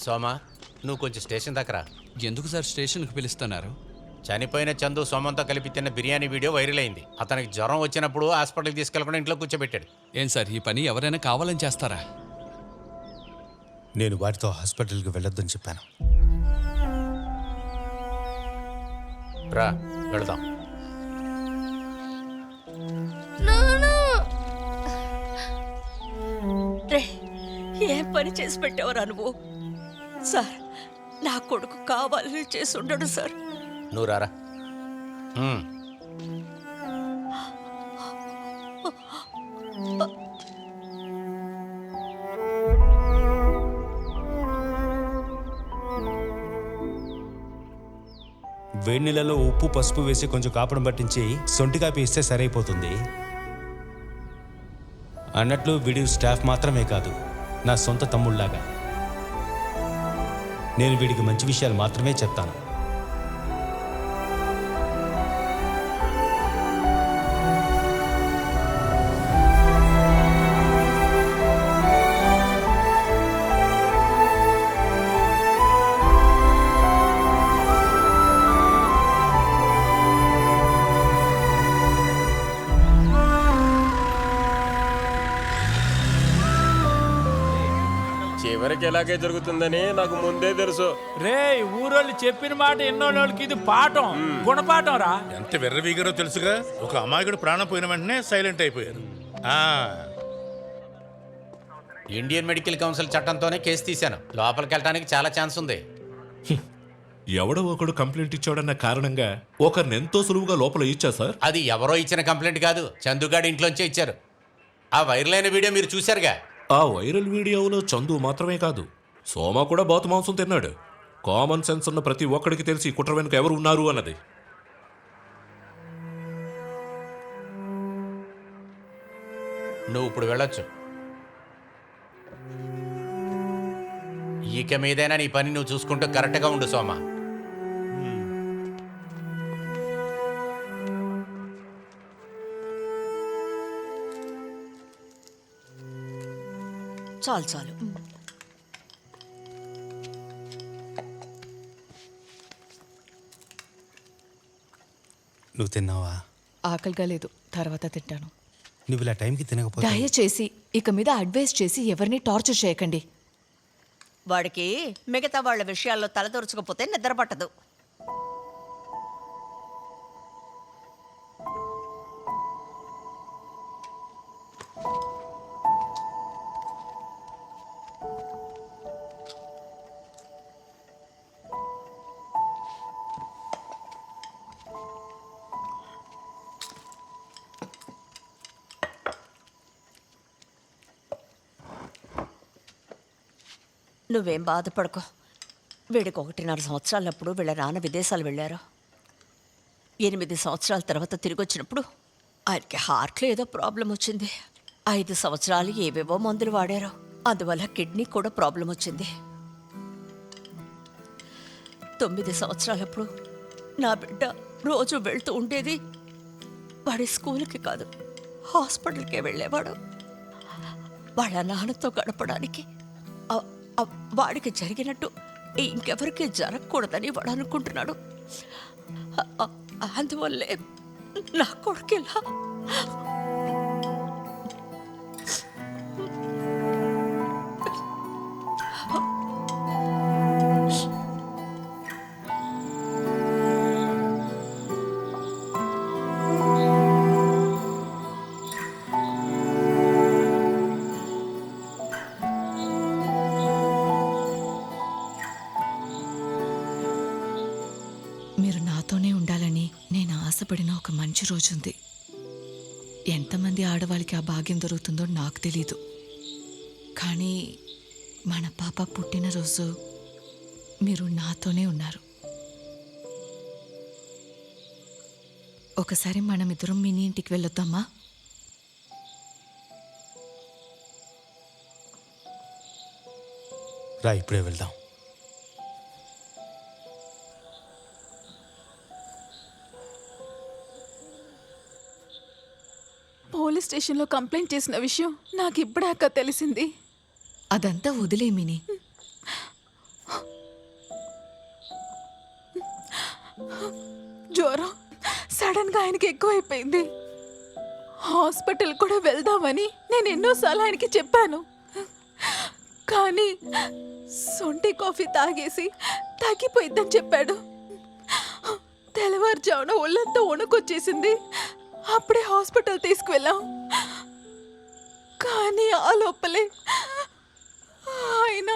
సోమా, నువ్వు కొంచెం స్టేషన్ దగ్గర. ఎందుకు సార్ స్టేషన్కి పిలుస్తున్నారు? చనిపోయిన చందు సోమంతో కలిపి తిన్న బిర్యానీ వీడియో వైరల్ అయింది. అతనికి జ్వరం వచ్చినప్పుడు హాస్పిటల్కి తీసుకెళ్లకుండా ఇంట్లో కూర్చోబెట్టాడు. ఏం సార్, ఈ పని ఎవరైనా కావాలని చేస్తారా? నేను వారితో హాస్పిటల్కి వెళ్ళొద్దని చెప్పాను. రా వెళదాం. ఏం పని చేసి పెట్టేవరా నువ్వు? సార్, నా కొడుకు కావాలని చేసి ఉండడు సార్. నువ్వు రారా. వేడి నీళ్ళలో ఉప్పు పసుపు వేసి కొంచెం కాపడం పట్టించి సొంటి కాపీ ఇస్తే సరైపోతుంది. అన్నట్లు వీడి స్టాఫ్ మాత్రమే కాదు, నా సొంత తమ్ముళ్లాగా. నేను వీడికి మంచి విషయాలు మాత్రమే చెప్తాను. చివరికి ఎలాగే జరుగుతుందని నాకు ముందే తెలుసు. రే, ఊరోళ్ళు చెప్పిన మాట ఎన్నోళ్ళకి ఇది పాఠం, గుణపాఠం రా. ఎంత వెర్రవీగారో తెలుసుగా. ఒక అమాయకుడు ప్రాణం పోయిన వెంటనే సైలెంట్ అయిపోయారు. ఇండియన్ మెడికల్ కౌన్సిల్ చట్టంతోనే కేసు తీశాను. లోపలికి వెళ్ళడానికి చాలా ఛాన్స్ ఉంది. ఎవడో ఒకడు కంప్లైంట్ ఇచ్చాడన్న కారణంగా ఒకరిని ఎంతో సులువుగా లోపల ఇచ్చా సార్. అది ఎవరో ఇచ్చిన కంప్లైంట్ కాదు, చందుగాడి ఇంట్లోంచే ఇచ్చారు. ఆ వైరల్ అయిన వీడియో మీరు చూశారుగా. ఆ వైరల్ వీడియోలో చందు మాత్రమే కాదు, సోమ కూడా బాతు మాంసం తిన్నాడు. కామన్ సెన్స్ ఉన్న ప్రతి ఒక్కడికి తెలిసి కుట్ర వెనుక ఎవరు ఉన్నారు అన్నది. నువ్వు ఇప్పుడు వెళ్ళొచ్చు. ఇక మీదైనా నీ పని నువ్వు చూసుకుంటూ కరెక్ట్గా ఉండు సోమా. చాలు చాలు. నువ్వు తిన్నావా? ఆకలిగా లేదు, తర్వాత తింటాను. నువ్వు ఇలా టైంకి తినకపోతే దయచేసి ఇక మీద అడ్వైస్ చేసి ఎవరిని టార్చర్ చేయకండి. వాడికి మిగతా వాళ్ళ విషయాల్లో తలదొరచకపోతే నిద్ర పట్టదు. నువ్వేం బాధపడకో. వీడికి 1.5 సంవత్సరాలప్పుడు వీళ్ళ నాన్న విదేశాలు వెళ్ళారు. 8 సంవత్సరాల తర్వాత తిరిగి వచ్చినప్పుడు ఆయనకి హార్ట్లో ఏదో ప్రాబ్లం వచ్చింది. 5 సంవత్సరాలు ఏవేవో మందులు వాడారు. అందువల్ల కిడ్నీ కూడా ప్రాబ్లం వచ్చింది. 9 సంవత్సరాలప్పుడు నా బిడ్డ రోజు వెళ్తూ ఉండేది. వాడి స్కూల్కి కాదు, హాస్పిటల్కే వెళ్ళేవాడు. వాళ్ళ నాన్నతో గడపడానికి. వాడికి జరిగినట్టు ఇంకెవరికి జరగకూడదని వాడు అనుకుంటున్నాడు. అందువల్లే నా కొడుకెలా మీరు నాతోనే ఉండాలని నేను ఆశపడిన ఒక మంచి రోజుంది. ఎంతమంది ఆడవాళ్ళకి ఆ భాగ్యం దొరుకుతుందో నాకు తెలీదు. కానీ మన పాప పుట్టినరోజు మీరు నాతోనే ఉన్నారు. ఒకసారి మనమిద్దరం మినీ ఇంటికి వెళ్ళొద్దామా? రా, ఇప్పుడే వెళ్దాం. పోలీస్ స్టేషన్లో కంప్లైంట్ చేసిన విషయం నాకు ఇప్పుడే అక్క తెలిసింది. అదంతా వదిలే మినీ. జ్వరం సడన్గా ఆయనకి ఎక్కువైపోయింది. హాస్పిటల్ కూడా వెళ్దామని నేను ఎన్నోసార్లు ఆయనకి చెప్పాను. కానీ సొంటి కాఫీ తాగేసి తగ్గిపోయిద్దని చెప్పాడు. తెల్లవారుజామున ఒళ్ళంతా వణుకొచ్చేసింది. అప్పుడే హాస్పిటల్ తీసుకువెళ్ళాం. కానీ ఆ లోపలే ఆయన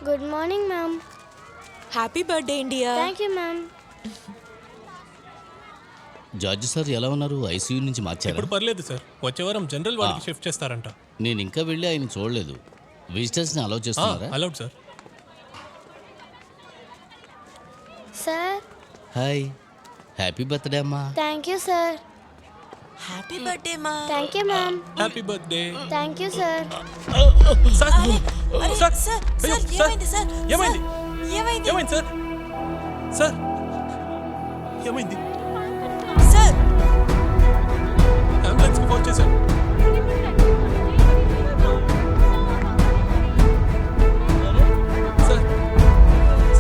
good morning ma'am. Happy birthday India. Thank you ma'am. George sir ఎలా ఉన్నారు? ఐసీయూ నుంచి మార్చారు. ఇప్పుడు పర్లేదు సార్, వచ్చే వారం జనరల్ వార్డుకి షిఫ్ట్ చేస్తారంట. నేను ఇంకా వెళ్ళి ఆయన చూడలేదు. విజిటర్స్ని అలౌ చేస్తున్నారా? Allowed sir. Sir hi, happy birthday అమ్మా. Thank you sir. Happy birthday మా. Thank you ma'am. Happy birthday. Thank you sir. Sir sir sir అయ్యో, సార్ సార్. ఏమైంది సార్? ఏమైంది? ఏమైంది ఏమైంది సార్? సార్ ఏమైంది? సార్? అంబులెన్స్కి ఫోన్ చేశాను. సార్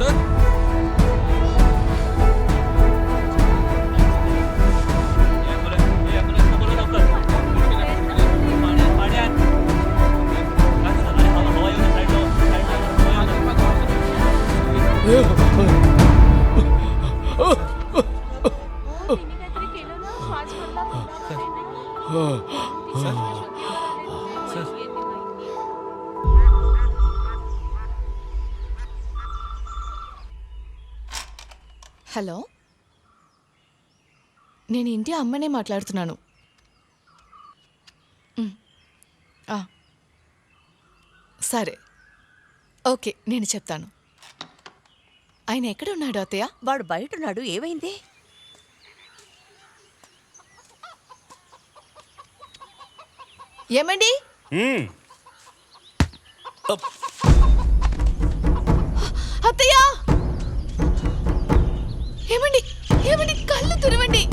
సార్ హలో, నేను ఇంటి అమ్మనే మాట్లాడుతున్నాను. సరే, ఓకే, నేను చెప్తాను. ఆయన ఎక్కడ ఉన్నాడు అత్తయ్య? వాడు బయట ఉన్నాడు. ఏమైంది? ఏమండి? అత్తయ్య! ఏమండి, ఏమండి, కళ్ళు తెరవండి.